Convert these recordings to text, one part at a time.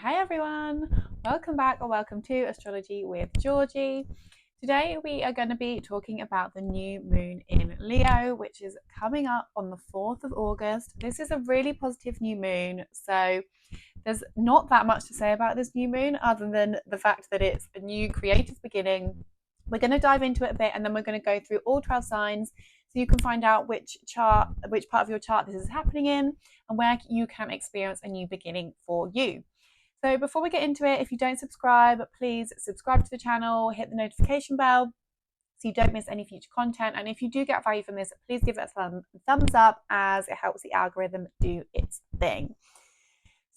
Hey everyone, welcome back or welcome to Astrology with Georgie. Today we are going to be talking about the new moon in Leo, which is coming up on the 4th of August. This is a really positive new moon, so there's not that much to say about this new moon other than the fact that it's a new creative beginning. We're going to dive into it a bit and then we're going to go through all 12 signs so you can find out which part of your chart this is happening in and where you can experience a new beginning for you. So before we get into it, if you don't subscribe, please subscribe to the channel, hit the notification bell so you don't miss any future content. And if you do get value from this, please give it a thumbs up as it helps the algorithm do its thing.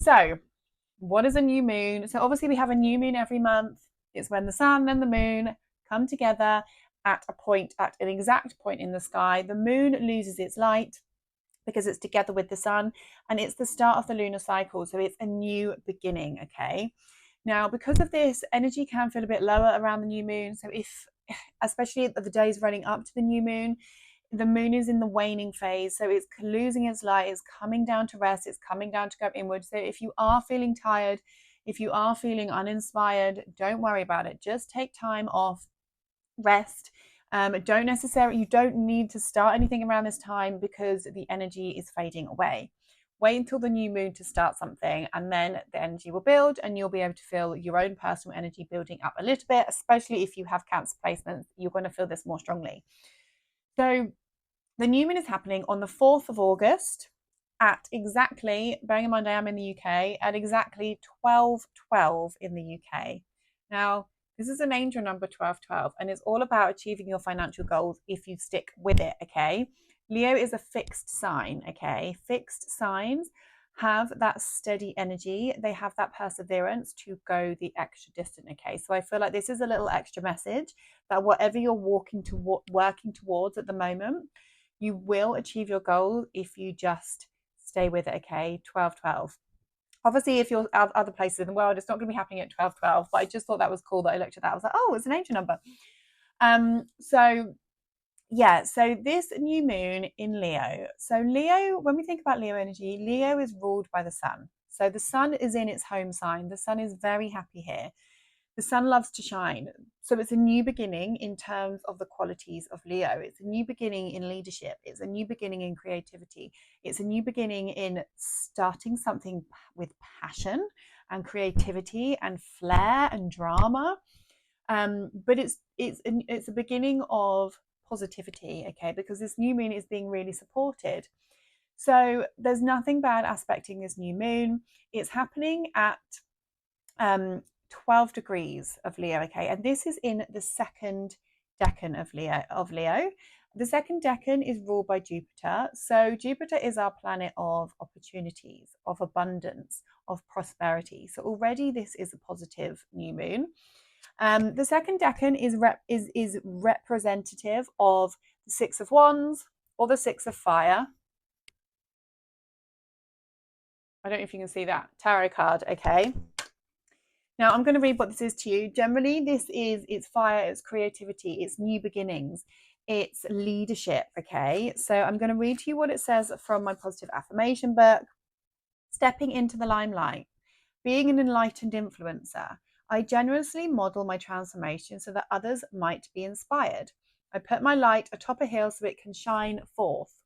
So what is a new moon? So obviously we have a new moon every month. It's when the sun and the moon come together at an exact point in the sky. The moon loses its light because it's together with the sun, and it's the start of the lunar cycle, so it's a new beginning. Okay, now because of this, energy can feel a bit lower around the new moon. So especially the days running up to the moon is in the waning phase, so it's losing its light, it's coming down to rest, it's coming down to go inward. So if you are feeling tired, if you are feeling uninspired, don't worry about it. Just take time off, rest. You don't need to start anything around this time because the energy is fading away. Wait until the new moon to start something, and then the energy will build and you'll be able to feel your own personal energy building up a little bit, especially if you have Cancer placements. You're going to feel this more strongly. So the new moon is happening on the 4th of August at exactly, bearing in mind I am in the UK, at exactly 12:12 in the UK. Now, this is an angel number 1212, and it's all about achieving your financial goals if you stick with it, okay? Leo is a fixed sign, okay? Fixed signs have that steady energy. They have that perseverance to go the extra distance, okay? So I feel like this is a little extra message that whatever you're working towards at the moment, you will achieve your goal if you just stay with it, okay? 1212. Obviously, if you're other places in the world, it's not going to be happening at 12:12. But I just thought that was cool that I looked at that. I was like, oh, it's an angel number. So this new moon in Leo. So Leo, when we think about Leo energy, Leo is ruled by the sun. So the sun is in its home sign. The sun is very happy here. The sun loves to shine. So it's a new beginning in terms of the qualities of Leo. It's a new beginning in leadership. It's a new beginning in creativity. It's a new beginning in starting something with passion and creativity and flair and drama. But it's a beginning of positivity, okay? Because this new moon is being really supported. So there's nothing bad aspecting this new moon. It's happening at 12 degrees of Leo, okay? And this is in the second decan of Leo. The second decan is ruled by Jupiter. So Jupiter is our planet of opportunities, of abundance, of prosperity. So already this is a positive new moon. The second decan is representative of the Six of Wands or the Six of Fire. I don't know if you can see that tarot card, okay? Now, I'm going to read what this is to you. Generally, it's fire, it's creativity, it's new beginnings, it's leadership, okay? So I'm going to read to you what it says from my positive affirmation book. Stepping into the limelight, being an enlightened influencer. I generously model my transformation so that others might be inspired. I put my light atop a hill so it can shine forth,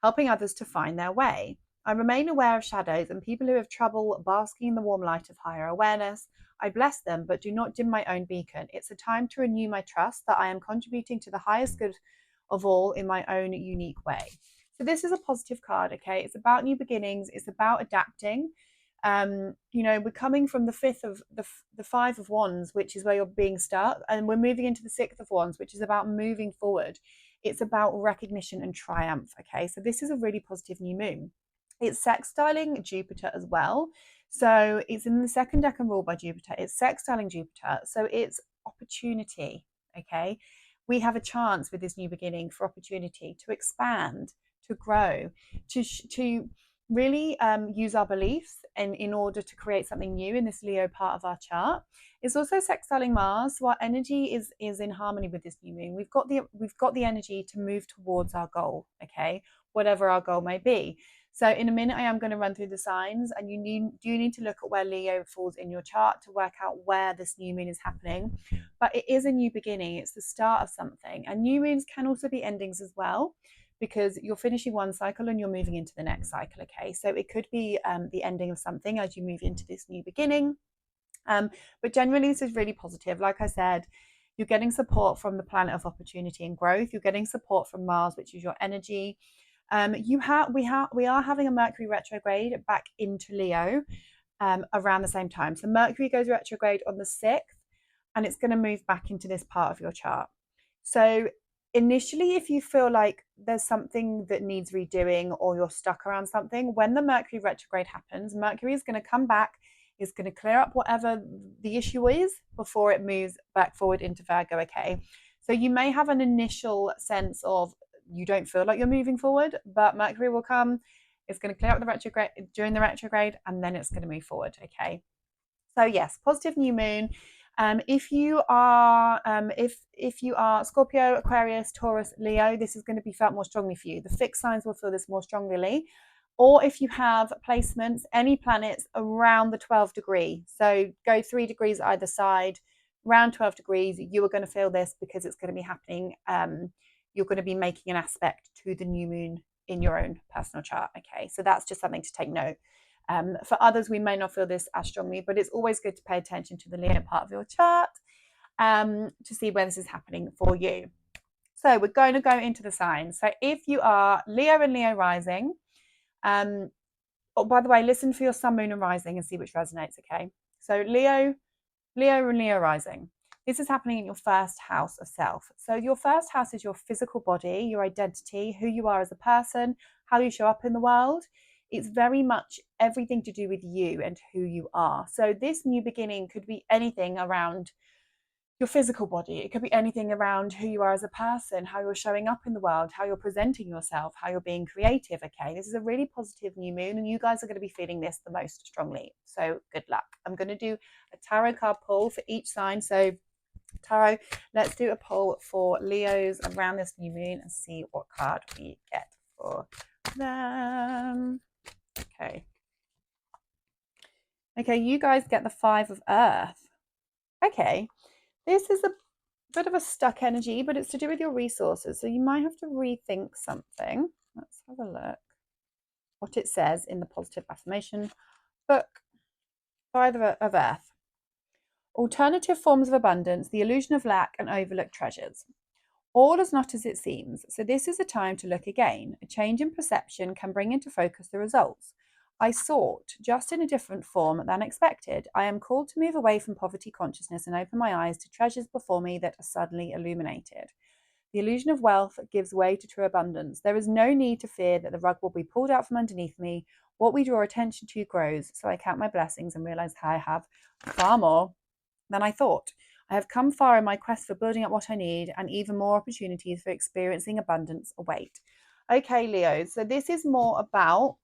helping others to find their way. I remain aware of shadows and people who have trouble basking in the warm light of higher awareness. I bless them, but do not dim my own beacon. It's a time to renew my trust that I am contributing to the highest good of all in my own unique way. So this is a positive card, okay? It's about new beginnings. It's about adapting. We're coming from the Five of Wands, which is where you're being stuck, and we're moving into the Six of Wands, which is about moving forward. It's about recognition and triumph, okay? So this is a really positive new moon. It's sextiling Jupiter as well. So it's in the second decan ruled by Jupiter. It's sextiling Jupiter. So it's opportunity, okay? We have a chance with this new beginning for opportunity to expand, to grow, to really use our beliefs in order to create something new in this Leo part of our chart. It's also sextiling Mars, so our energy is in harmony with this new moon. We've got the energy to move towards our goal, okay, whatever our goal may be. So in a minute, I am going to run through the signs, and you need to look at where Leo falls in your chart to work out where this new moon is happening. But it is a new beginning. It's the start of something. And new moons can also be endings as well, because you're finishing one cycle and you're moving into the next cycle. Okay, so it could be the ending of something as you move into this new beginning. But generally, this is really positive. Like I said, you're getting support from the planet of opportunity and growth. You're getting support from Mars, which is your energy. We are having a Mercury retrograde back into Leo around the same time. So Mercury goes retrograde on the 6th, and it's going to move back into this part of your chart. So initially, if you feel like there's something that needs redoing or you're stuck around something, when the Mercury retrograde happens, Mercury is going to come back, is going to clear up whatever the issue is before it moves back forward into Virgo. Okay, so you may have an initial sense of you don't feel like you're moving forward, but Mercury will come, it's going to clear up the retrograde during the retrograde, and then it's going to move forward. Okay, so yes, positive new moon. If you are Scorpio, Aquarius, Taurus, Leo, this is going to be felt more strongly for you. The fixed signs will feel this more strongly. Or if you have placements, any planets around the 12 degree, so go 3 degrees either side, around 12 degrees, you are going to feel this because it's going to be happening. You're going to be making an aspect to the new moon in your own personal chart. Okay, so that's just something to take note. For others, we may not feel this as strongly, but it's always good to pay attention to the Leo part of your chart to see where this is happening for you. So we're going to go into the signs. So if you are Leo and Leo rising, oh, by the way, listen for your sun, moon, and rising and see which resonates. Okay, so Leo and Leo rising. This is happening in your first house of self. So your first house is your physical body, your identity, who you are as a person, how you show up in the world. It's very much everything to do with you and who you are. So this new beginning could be anything around your physical body. It could be anything around who you are as a person, how you're showing up in the world, how you're presenting yourself, how you're being creative. Okay, this is a really positive new moon, and you guys are going to be feeling this the most strongly. So good luck. I'm going to do a tarot card pull for each sign. So tarot, let's do a pull for Leos around this new moon and see what card we get for them. Okay, you guys get the 5 of Earth. Okay, this is a bit of a stuck energy, but it's to do with your resources. So you might have to rethink something. Let's have a look what it says in the positive affirmation book. 5 of Earth. Alternative forms of abundance, the illusion of lack, and overlooked treasures. All is not as it seems, so this is a time to look again. A change in perception can bring into focus the results. I sought, just in a different form than expected. I am called to move away from poverty consciousness and open my eyes to treasures before me that are suddenly illuminated. The illusion of wealth gives way to true abundance. There is no need to fear that the rug will be pulled out from underneath me. What we draw attention to grows, so I count my blessings and realize how I have far more than I thought. I have come far in my quest for building up what I need, and even more opportunities for experiencing abundance await. Okay, Leo, so this is more about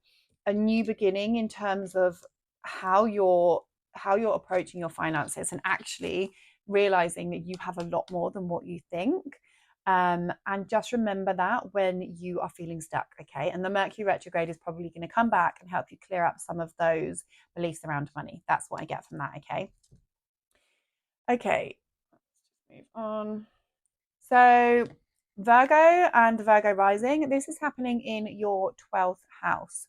a new beginning in terms of how you're approaching your finances and actually realizing that you have a lot more than what you think. And just remember that when you are feeling stuck. Okay, and the Mercury retrograde is probably going to come back and help you clear up some of those beliefs around money. That's what I get from that. Okay, let's move on. So Virgo and Virgo rising, this is happening in your 12th house.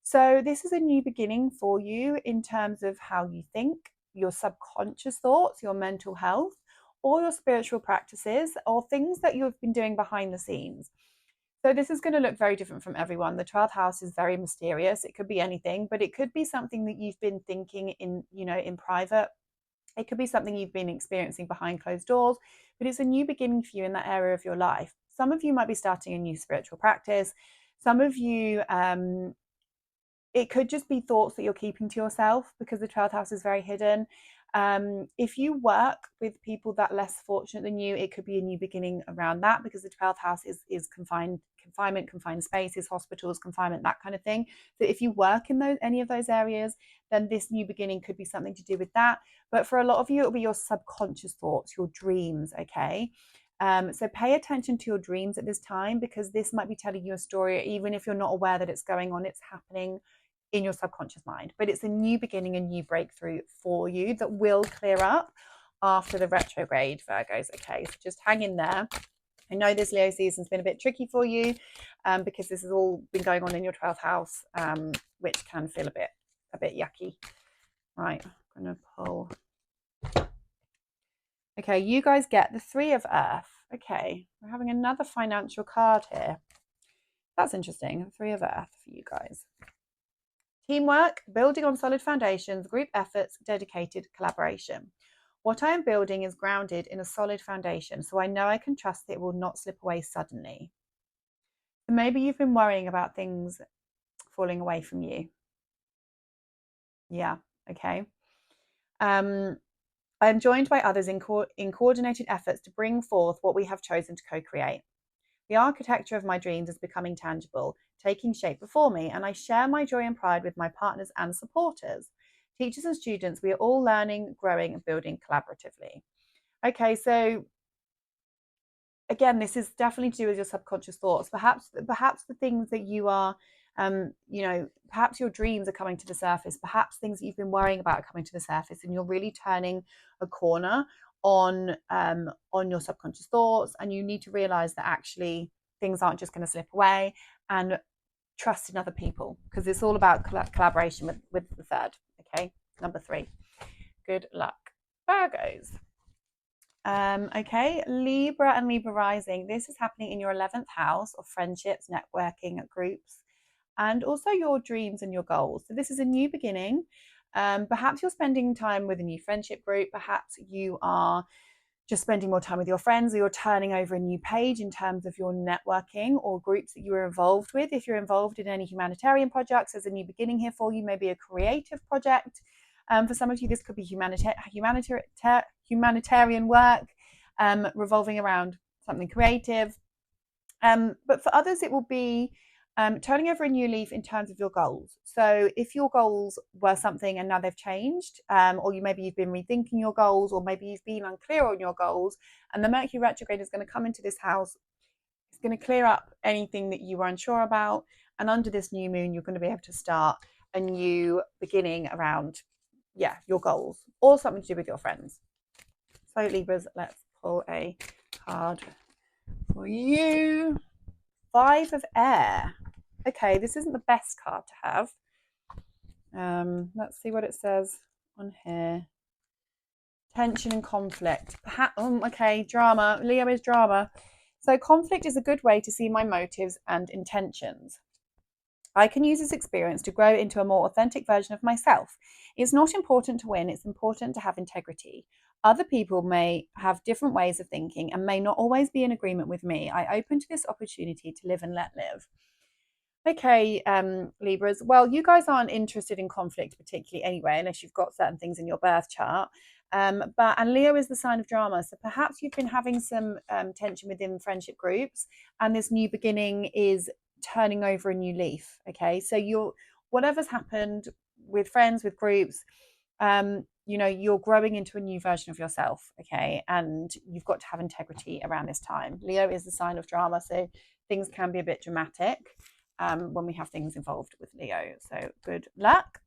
So this is a new beginning for you in terms of how you think, your subconscious thoughts, your mental health, or your spiritual practices, or things that you've been doing behind the scenes. So this is going to look very different from everyone. The 12th house is very mysterious. It could be anything, but it could be something that you've been thinking in private. It could be something you've been experiencing behind closed doors, but it's a new beginning for you in that area of your life. Some of you might be starting a new spiritual practice. Some of you, it could just be thoughts that you're keeping to yourself because the 12th house is very hidden. If you work with people that are less fortunate than you, it could be a new beginning around that because the 12th house is confined spaces, hospitals, confinement, that kind of thing. So if you work in any of those areas, then this new beginning could be something to do with that. But for a lot of you, it'll be your subconscious thoughts, your dreams, okay? So pay attention to your dreams at this time, because this might be telling you a story, even if you're not aware that it's going on, it's happening in your subconscious mind. But it's a new beginning, a new breakthrough for you that will clear up after the retrograde, Virgos. Okay, so just hang in there. I know this Leo season's been a bit tricky for you because this has all been going on in your 12th house, which can feel a bit yucky. Right, I'm going to pull. Okay, you guys get the Three of Earth. Okay, we're having another financial card here. That's interesting. The Three of Earth for you guys. Teamwork, building on solid foundations, group efforts, dedicated collaboration. What I am building is grounded in a solid foundation, so I know I can trust that it will not slip away suddenly. So maybe you've been worrying about things falling away from you. Yeah, okay. I am joined by others in coordinated efforts to bring forth what we have chosen to co-create. The architecture of my dreams is becoming tangible, taking shape before me, and I share my joy and pride with my partners and supporters. Teachers and students, we are all learning, growing, and building collaboratively. Okay, so again, this is definitely to do with your subconscious thoughts. Perhaps the things that you are perhaps your dreams are coming to the surface. Perhaps things that you've been worrying about are coming to the surface, and you're really turning a corner on your subconscious thoughts. And you need to realize that actually things aren't just going to slip away, and trust in other people, because it's all about collaboration with the third. Okay, number 3. Good luck, Virgos. Okay, Libra and Libra rising. This is happening in your 11th house of friendships, networking, groups, and also your dreams and your goals. So this is a new beginning. Perhaps you're spending time with a new friendship group. Perhaps you are just spending more time with your friends, or you're turning over a new page in terms of your networking or groups that you were involved with. If you're involved in any humanitarian projects, there's a new beginning here for you, maybe a creative project. For some of you, this could be humanitarian work revolving around something creative. But for others, it will be turning over a new leaf in terms of your goals. So if your goals were something and now they've changed, or maybe you've been rethinking your goals, or maybe you've been unclear on your goals, and the Mercury retrograde is going to come into this house, it's going to clear up anything that you were unsure about. And under this new moon, you're going to be able to start a new beginning around, your goals, or something to do with your friends. So Libras, let's pull a card for you. 5 of Air. Okay, this isn't the best card to have. Let's see what it says on here. Tension and conflict. Okay, drama. Leo is drama. So conflict is a good way to see my motives and intentions. I can use this experience to grow into a more authentic version of myself. It's not important to win, it's important to have integrity. Other people may have different ways of thinking and may not always be in agreement with me. I open to this opportunity to live and let live. Okay, Libras. Well, you guys aren't interested in conflict particularly anyway, unless you've got certain things in your birth chart. And Leo is the sign of drama. So perhaps you've been having some tension within friendship groups, and this new beginning is turning over a new leaf. Okay, so whatever's happened with friends, with groups, you're growing into a new version of yourself. Okay, and you've got to have integrity around this time. Leo is the sign of drama, so things can be a bit dramatic when we have things involved with Leo. So good luck.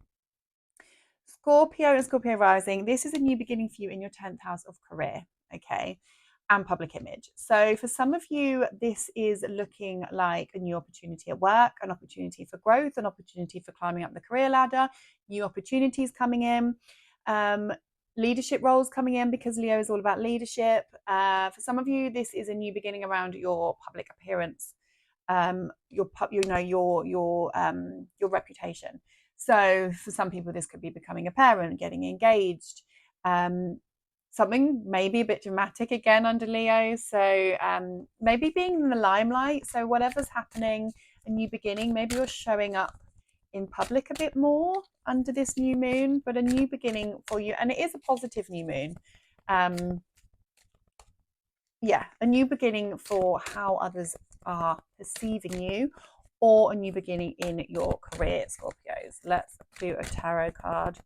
Scorpio and Scorpio rising. This is a new beginning for you in your 10th house of career. Okay, and public image. So for some of you, this is looking like a new opportunity at work, an opportunity for growth, an opportunity for climbing up the career ladder, new opportunities coming in, leadership roles coming in, because Leo is all about leadership. For some of you, this is a new beginning around your public appearance, your reputation. So for some people, this could be becoming a parent, getting engaged, something maybe a bit dramatic again under Leo. So maybe being in the limelight. So whatever's happening, a new beginning, maybe you're showing up in public a bit more under this new moon, but a new beginning for you. And it is a positive new moon. A new beginning for how others are perceiving you, or a new beginning in your career, Scorpios. Let's do a tarot card.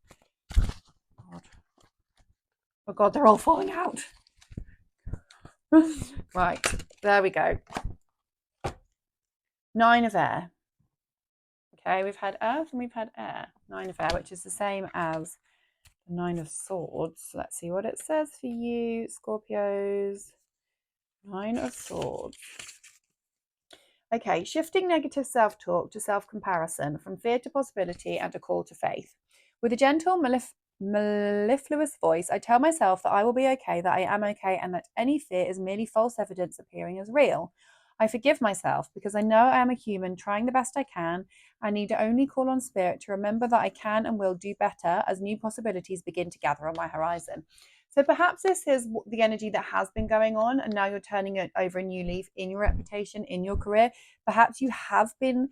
Oh God, they're all falling out. Right, there we go. 9 of air. Okay, we've had earth and we've had air. 9 of air, which is the same as the 9 of swords. Let's see what it says for you, Scorpios. 9 of swords. Okay, shifting negative self-talk to self-comparison, from fear to possibility and a call to faith. With a gentle, mellifluous voice, I tell myself that I will be okay, that I am okay, and that any fear is merely false evidence appearing as real. I forgive myself because I know I am a human trying the best I can. I need only call on spirit to remember that I can and will do better as new possibilities begin to gather on my horizon. So perhaps this is the energy that has been going on, and now you're turning it over a new leaf in your reputation, in your career. Perhaps you have been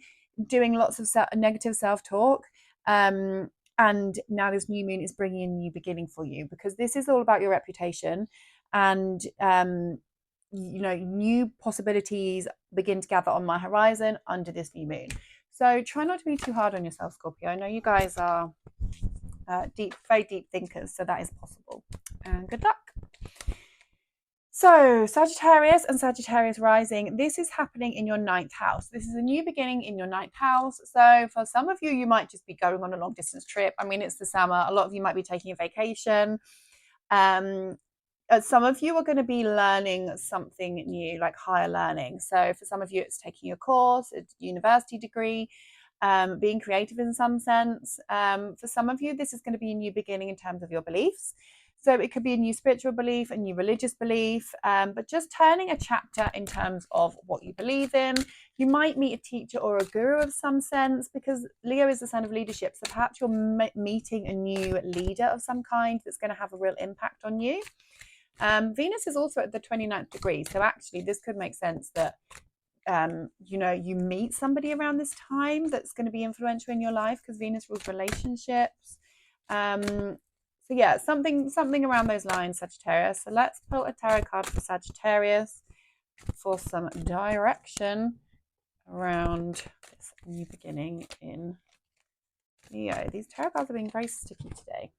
doing lots of negative self-talk, and now this new moon is bringing a new beginning for you, because this is all about your reputation, and new possibilities begin to gather on my horizon under this new moon. So try not to be too hard on yourself, Scorpio. I know you guys are very deep thinkers, so that is possible. And good luck. So Sagittarius and Sagittarius rising, this is happening in your 9th house. This is a new beginning in your 9th house. So for some of you, you might just be going on a long distance trip. I mean, it's the summer. A lot of you might be taking a vacation. Some of you are going to be learning something new, like higher learning. So for some of you, it's taking a course, a university degree, being creative in some sense. For some of you, this is going to be a new beginning in terms of your beliefs. So it could be a new spiritual belief, a new religious belief, but just turning a chapter in terms of what you believe in. You might meet a teacher or a guru of some sense, because Leo is the sign of leadership. So perhaps you're meeting a new leader of some kind that's going to have a real impact on you. Venus is also at the 29th degree. So actually this could make sense that you meet somebody around this time that's going to be influential in your life, because Venus rules relationships. So yeah, something around those lines, Sagittarius. So let's pull a tarot card for Sagittarius for some direction around this new beginning in Leo. These tarot cards are being very sticky today.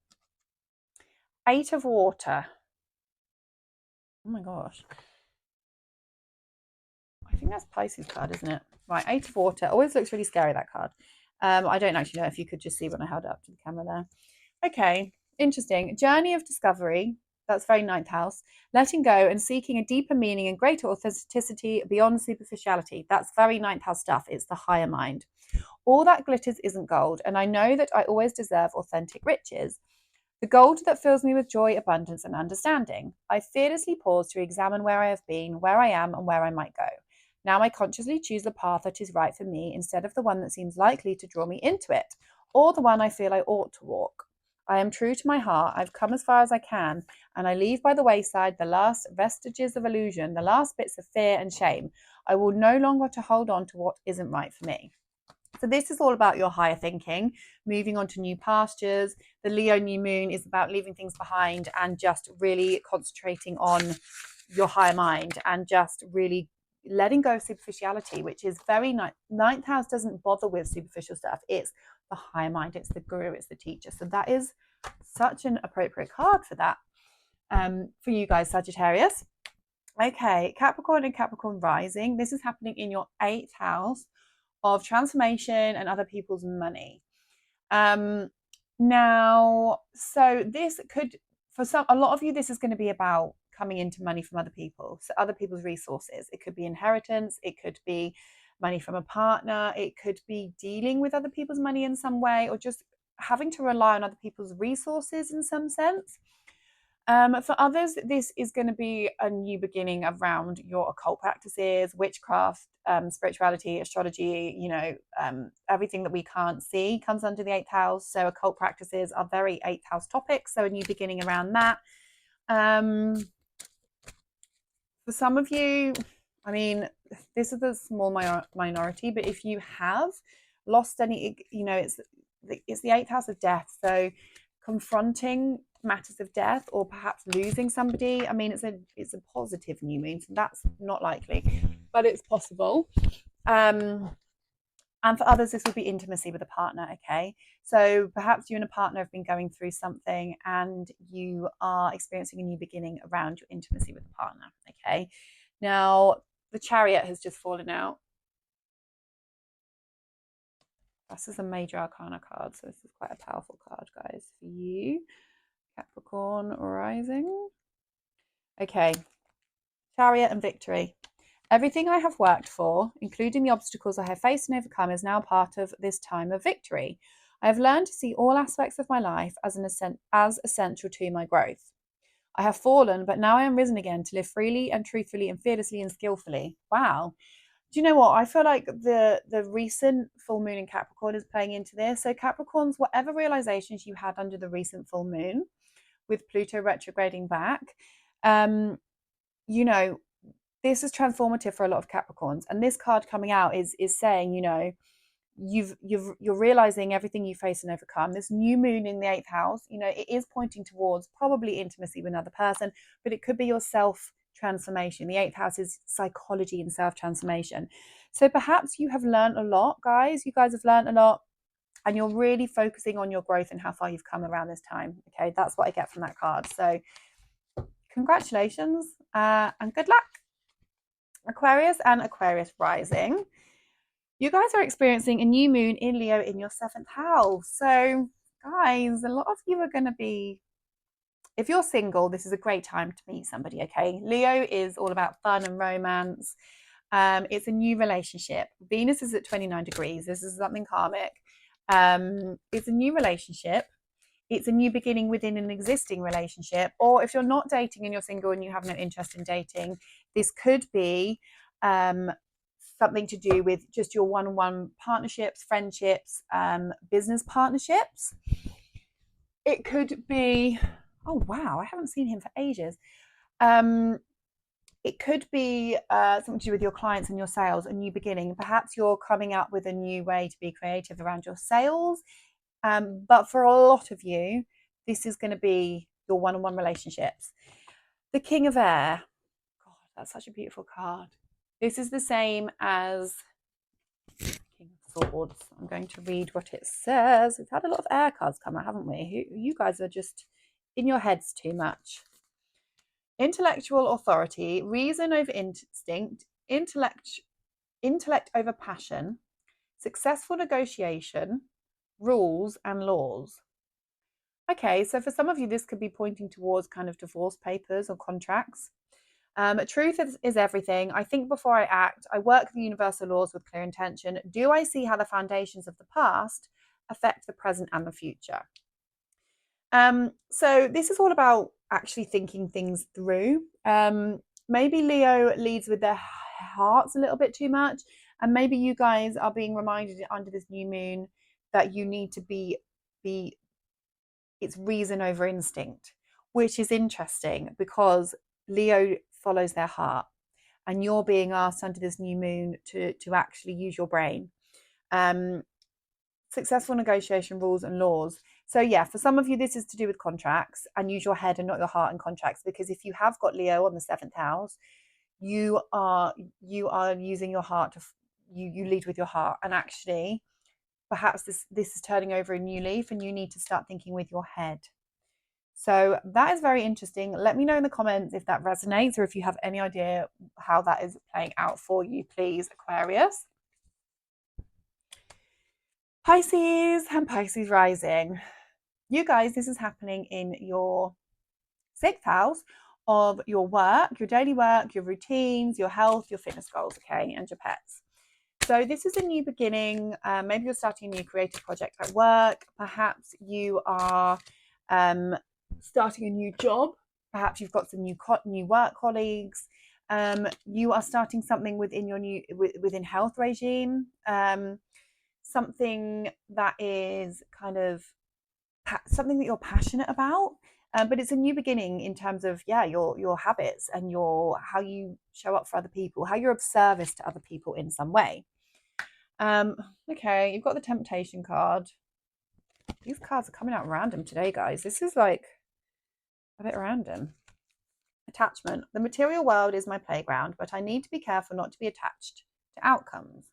8 of water. Oh my gosh. I think that's Pisces card, isn't it? Right, 8 of water. Always looks really scary, that card. I don't actually know if you could just see when I held it up to the camera there. Okay, interesting. Journey of discovery. That's very 9th house. Letting go and seeking a deeper meaning and greater authenticity beyond superficiality. That's very 9th house stuff. It's the higher mind. All that glitters isn't gold, and I know that I always deserve authentic riches. The gold that fills me with joy, abundance, and understanding. I fearlessly pause to examine where I have been, where I am, and where I might go. Now I consciously choose the path that is right for me, instead of the one that seems likely to draw me into it, or the one I feel I ought to walk. I am true to my heart. I've come as far as I can, and I leave by the wayside the last vestiges of illusion, the last bits of fear and shame. I will no longer to hold on to what isn't right for me. So this is all about your higher thinking, moving on to new pastures. The Leo new moon is about leaving things behind and just really concentrating on your higher mind, and just really letting go of superficiality, which is very 9th house doesn't bother with superficial stuff. It's the higher mind, it's the guru, it's the teacher. So that is such an appropriate card for that, for you guys, Sagittarius. Okay, Capricorn and Capricorn rising. This is happening in your 8th house of transformation and other people's money. Now, so this could, for a lot of you, this is going to be about coming into money from other people, so other people's resources. It could be inheritance, it could be money from a partner, it could be dealing with other people's money in some way, or just having to rely on other people's resources in some sense. For others, this is going to be a new beginning around your occult practices, witchcraft, spirituality, astrology. Everything that we can't see comes under the 8th house. So occult practices are very 8th house topics. So a new beginning around that. For some of you, I mean, this is a small minority, but if you have lost any, it's the 8th house of death. So confronting matters of death, or perhaps losing somebody. I mean, it's a positive new moon, so that's not likely, but it's possible. And And for others, this would be intimacy with a partner, okay? So perhaps you and a partner have been going through something and you are experiencing a new beginning around your intimacy with a partner, okay? Now, the Chariot has just fallen out. This is a major arcana card, so this is quite a powerful card, guys, for you. Capricorn rising. Okay, Chariot and victory. Everything I have worked for, including the obstacles I have faced and overcome, is now part of this time of victory. I have learned to see all aspects of my life as essential to my growth. I have fallen, but now I am risen again to live freely and truthfully and fearlessly and skillfully. Wow. Do you know what? I feel like the recent full moon in Capricorn is playing into this. So Capricorns, whatever realizations you had under the recent full moon with Pluto retrograding back, you know, this is transformative for a lot of Capricorns. And this card coming out is saying, you know, you're realizing everything you face and overcome. This new moon in the 8th house, you know, it is pointing towards probably intimacy with another person, but it could be your self transformation. The 8th house is psychology and self transformation. So perhaps you have learned a lot, guys. You guys have learned a lot, and you're really focusing on your growth and how far you've come around this time. Okay, that's what I get from that card. So congratulations and good luck. Aquarius and Aquarius rising. You guys are experiencing a new moon in Leo in your 7th house. So, guys, a lot of you are going to be, if you're single, this is a great time to meet somebody, okay? Leo is all about fun and romance. It's a new relationship. Venus is at 29 degrees. This is something karmic. It's a new relationship. It's a new beginning within an existing relationship. Or if you're not dating and you're single and you have no interest in dating, this could be something to do with just your one-on-one partnerships, friendships, business partnerships. It could be, oh wow, I haven't seen him for ages. It could be something to do with your clients and your sales, a new beginning. Perhaps you're coming up with a new way to be creative around your sales. But for a lot of you, this is going to be your one-on-one relationships. The King of Air. God, that's such a beautiful card. This is the same as King of Swords. I'm going to read what it says. We've had a lot of air cards come out, haven't we? You guys are just in your heads too much. Intellectual authority, reason over instinct, intellect over passion, successful negotiation, rules and laws. Okay, so for some of you, this could be pointing towards kind of divorce papers or contracts. Truth is everything. I think before I act. I work the universal laws with clear intention. Do I see how the foundations of the past affect the present and the future? So this is all about actually thinking things through. Maybe Leo leads with their hearts a little bit too much, and maybe you guys are being reminded under this new moon that you need to be it's reason over instinct, which is interesting because Leo follows their heart, and you're being asked under this new moon to actually use your brain. Successful negotiation, rules and laws. So yeah, for some of you, this is to do with contracts, and use your head and not your heart in contracts, because if you have got Leo on the 7th house, you are using your heart to you lead with your heart, and actually perhaps this is turning over a new leaf and you need to start thinking with your head. So that is very interesting. Let me know in the comments if that resonates, or if you have any idea how that is playing out for you, please, Aquarius. Pisces and Pisces rising. You guys, this is happening in your 6th house of your work, your daily work, your routines, your health, your fitness goals, okay, and your pets. So this is a new beginning. Maybe you're starting a new creative project at work. Perhaps you are starting a new job. Perhaps you've got some new work colleagues. You are starting something within your within health regime. Something that is kind of something that you're passionate about. But it's a new beginning in terms of your habits and how you show up for other people, how you're of service to other people in some way. Okay, you've got the Temptation card. These cards are coming out random today, guys. This is like a bit random. Attachment. The material world is my playground, but I need to be careful not to be attached to outcomes.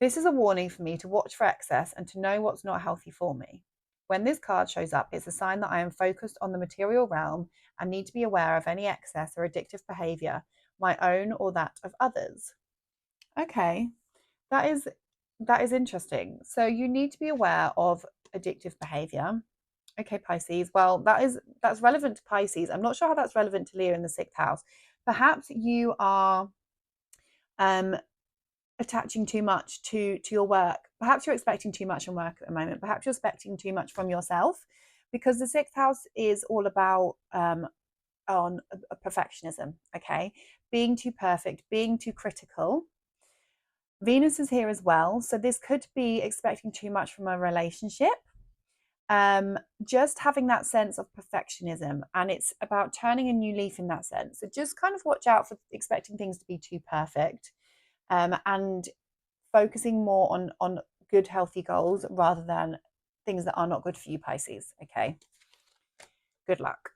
This is a warning for me to watch for excess and to know what's not healthy for me. When this card shows up, it's a sign that I am focused on the material realm and need to be aware of any excess or addictive behavior, my own or that of others. Okay, that is interesting. So you need to be aware of addictive behavior. Okay, Pisces. Well, that's relevant to Pisces. I'm not sure how that's relevant to Leo in the 6th house. Perhaps you are attaching too much to your work. Perhaps you're expecting too much from work at the moment. Perhaps you're expecting too much from yourself, because the 6th house is all about on perfectionism. Okay, being too perfect, being too critical. Venus is here as well, so this could be expecting too much from a relationship. Just having that sense of perfectionism, and it's about turning a new leaf in that sense. So just kind of watch out for expecting things to be too perfect, and focusing more on good, healthy goals rather than things that are not good for you, Pisces. Okay, good luck.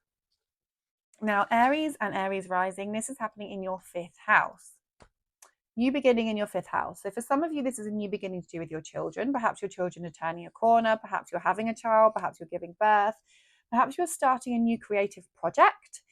Now, Aries and Aries rising, this is happening in your 5th house. New beginning in your 5th house. So for some of you, this is a new beginning to do with your children. Perhaps your children are turning a corner. Perhaps you're having a child. Perhaps you're giving birth. Perhaps you're starting a new creative project.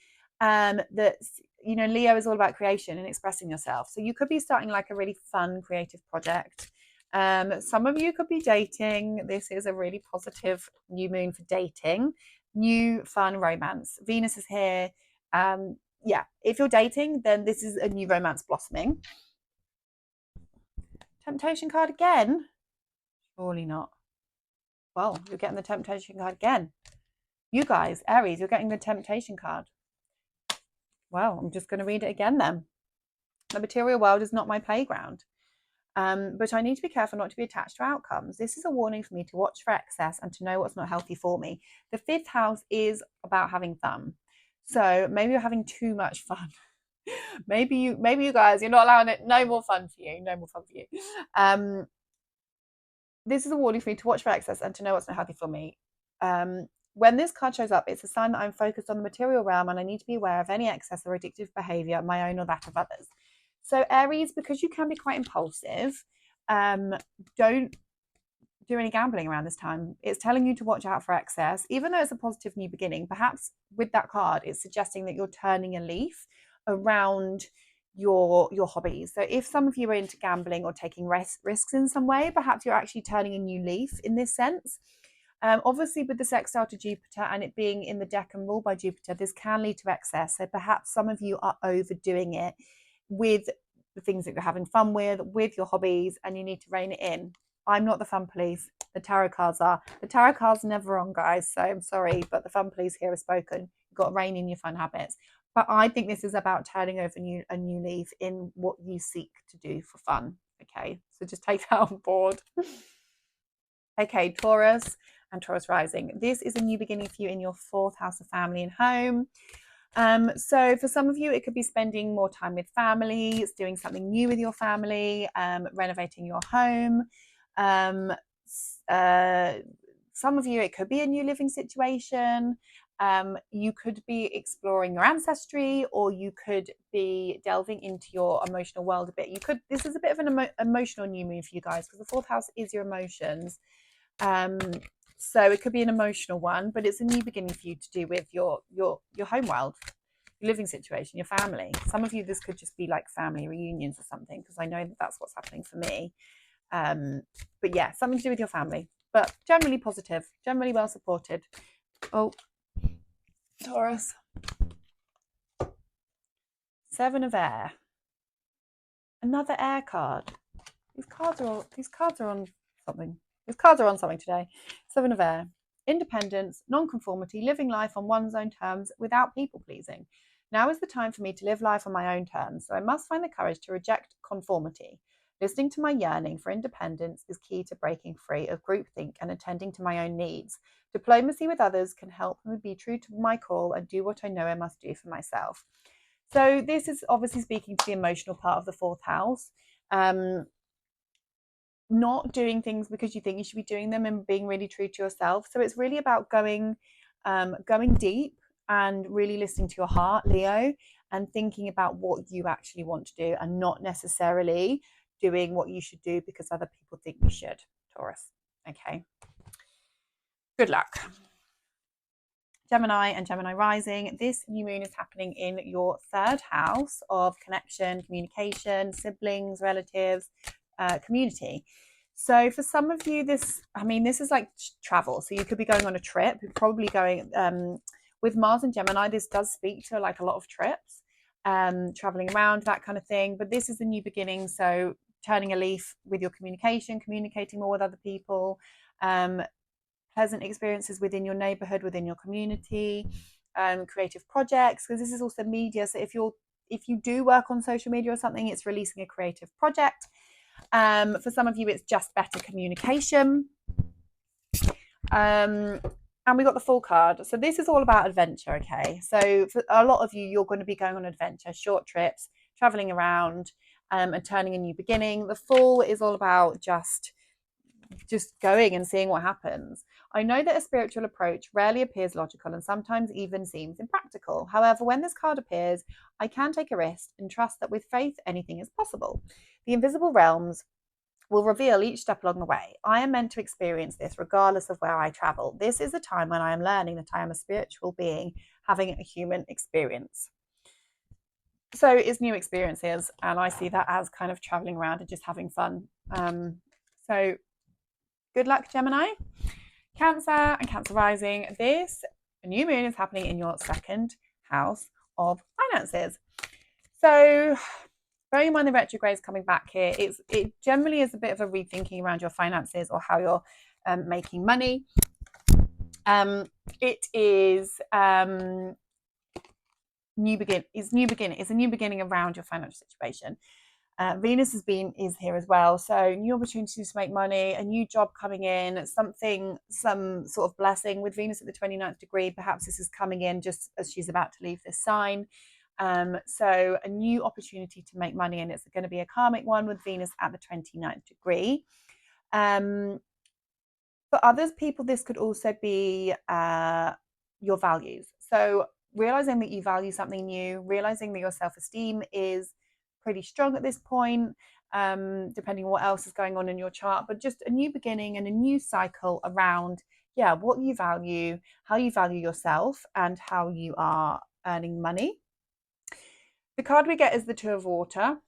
That's, Leo is all about creation and expressing yourself. So you could be starting like a really fun creative project. Some of you could be dating. This is a really positive new moon for dating, new fun romance. Venus is here. Yeah, if you're dating, then this is a new romance blossoming. Temptation card again? Surely not. Well, you're getting the temptation card again. You guys, Aries, you're getting the temptation card. Well, I'm just going to read it again then. The material world is not my playground. But I need to be careful not to be attached to outcomes. This is a warning for me to watch for excess and to know what's not healthy for me. The 5th house is about having fun. So maybe you're having too much fun. maybe you guys, you're not allowing it. No more fun for you. No more fun for you. This is a warning for me to watch for excess and to know what's not healthy for me. When this card shows up, it's a sign that I'm focused on the material realm and I need to be aware of any excess or addictive behavior, my own or that of others. So Aries, because you can be quite impulsive, don't do any gambling around this time. It's telling you to watch out for excess, even though it's a positive new beginning. Perhaps with that card, it's suggesting that you're turning a leaf around your hobbies. So if some of you are into gambling or taking risks in some way, perhaps you're actually turning a new leaf in this sense. Obviously, with the sextile to Jupiter and it being in the decan ruled by Jupiter, this can lead to excess. So perhaps some of you are overdoing it with the things that you're having fun with your hobbies, and you need to rein it in. I'm not the fun police. The tarot cards are. The tarot cards are never on, guys. So I'm sorry, but the fun police here are spoken. You've got to rein in your fun habits. But I think this is about turning over a new leaf in what you seek to do for fun. Okay, so just take that on board. Okay, Taurus and Taurus rising. This is a new beginning for you in your 4th house of family and home. So for some of you, it could be spending more time with family, doing something new with your family, renovating your home. Some of you, it could be a new living situation. You could be exploring your ancestry, or you could be delving into your emotional world a bit. This is a bit of an emotional new moon for you guys, because the 4th house is your emotions. So it could be an emotional one, but it's a new beginning for you to do with your home world, your living situation, your family. Some of you, this could just be like family reunions or something, because I know that that's what's happening for me. But yeah, something to do with your family, but generally positive, generally well supported. Oh, Taurus. 7 of air. Another air card. These cards are on something. These cards are on something today. 7 of air. Independence, non-conformity, living life on one's own terms without people-pleasing. Now is the time for me to live life on my own terms, so I must find the courage to reject conformity. Listening to my yearning for independence is key to breaking free of groupthink and attending to my own needs. Diplomacy with others can help me be true to my call and do what I know I must do for myself. So this is obviously speaking to the emotional part of the 4th house. Not doing things because you think you should be doing them and being really true to yourself. So it's really about going deep and really listening to your heart, Leo, and thinking about what you actually want to do, and not necessarily doing what you should do because other people think you should, Taurus. Okay. Good luck. Gemini and Gemini rising, this new moon is happening in your third house of connection, communication, siblings, relatives, community. So for some of you, this is like travel. So you could be going on a trip. You're probably going with Mars and Gemini. This does speak to like a lot of trips, traveling around, that kind of thing. But this is a new beginning. So turning a leaf with your communication, communicating more with other people, pleasant experiences within your neighborhood, within your community, creative projects, because this is also media. So if you do work on social media or something, it's releasing a creative project. For some of you, it's just better communication. And we got the Fool card. So this is all about adventure, okay? So for a lot of you, you're going to be going on adventure, short trips, traveling around, and turning a new beginning. The Fool is all about just going and seeing what happens. I know that a spiritual approach rarely appears logical and sometimes even seems impractical. However, when this card appears, I can take a risk and trust that with faith, anything is possible. The invisible realms will reveal each step along the way. I am meant to experience this regardless of where I travel. This is a time when I am learning that I am a spiritual being having a human experience. So it's new experiences, and I see that as kind of traveling around and just having fun. So good luck, Gemini. Cancer and Cancer rising, this new moon is happening in your second house of finances. So bearing in mind the retrograde is coming back here, it generally is a bit of a rethinking around your finances or how you're making money. It is new beginning. It's a new beginning around your financial situation. Venus is here as well, so new opportunities to make money, a new job coming in, some sort of blessing with Venus at the 29th degree. Perhaps this is coming in just as she's about to leave this sign. So a new opportunity to make money, and it's going to be a karmic one with Venus at the 29th degree. For others people, this could also be your values. So realizing that you value something new, realizing that your self-esteem is pretty strong at this point, depending on what else is going on in your chart, but just a new beginning and a new cycle around what you value, how you value yourself, and how you are earning money. The card we get is the Two of Water.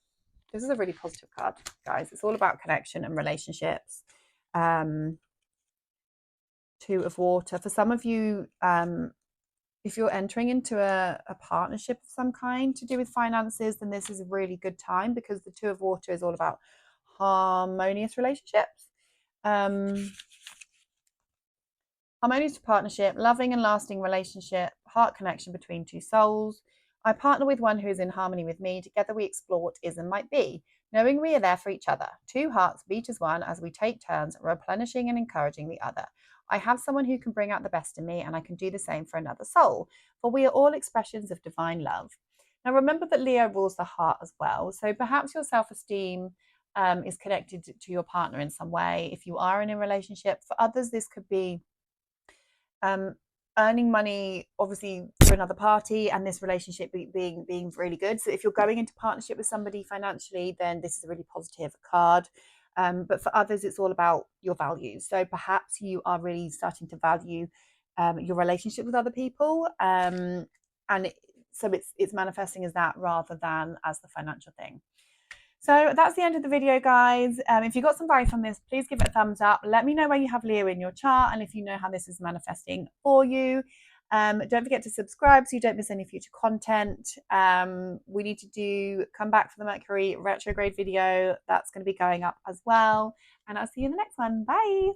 This is a really positive card, guys. It's all about connection and relationships. Two of Water. For some of you, if you're entering into a partnership of some kind to do with finances, then this is a really good time, because the Two of Water is all about harmonious relationships. Harmonious partnership, loving and lasting relationship, heart connection between two souls. I partner with one who is in harmony with me. Together we explore what is and might be, knowing we are there for each other. Two hearts beat as one as we take turns, replenishing and encouraging the other. I have someone who can bring out the best in me, and I can do the same for another soul, for we are all expressions of divine love. Now remember that Leo rules the heart as well, so perhaps your self-esteem is connected to your partner in some way if you are in a relationship. For others, this could be earning money, obviously, through another party, and this relationship being really good. So if you're going into partnership with somebody financially, then this is a really positive card. But for others, it's all about your values. So perhaps you are really starting to value your relationship with other people, so it's manifesting as that rather than as the financial thing. So that's the end of the video, guys. If you got some value from this, please give it a thumbs up. Let me know where you have Leo in your chart and if you know how this is manifesting for you. Don't forget to subscribe so you don't miss any future content. We need to come back for the Mercury retrograde video. That's going to be going up as well. And I'll see you in the next one. Bye.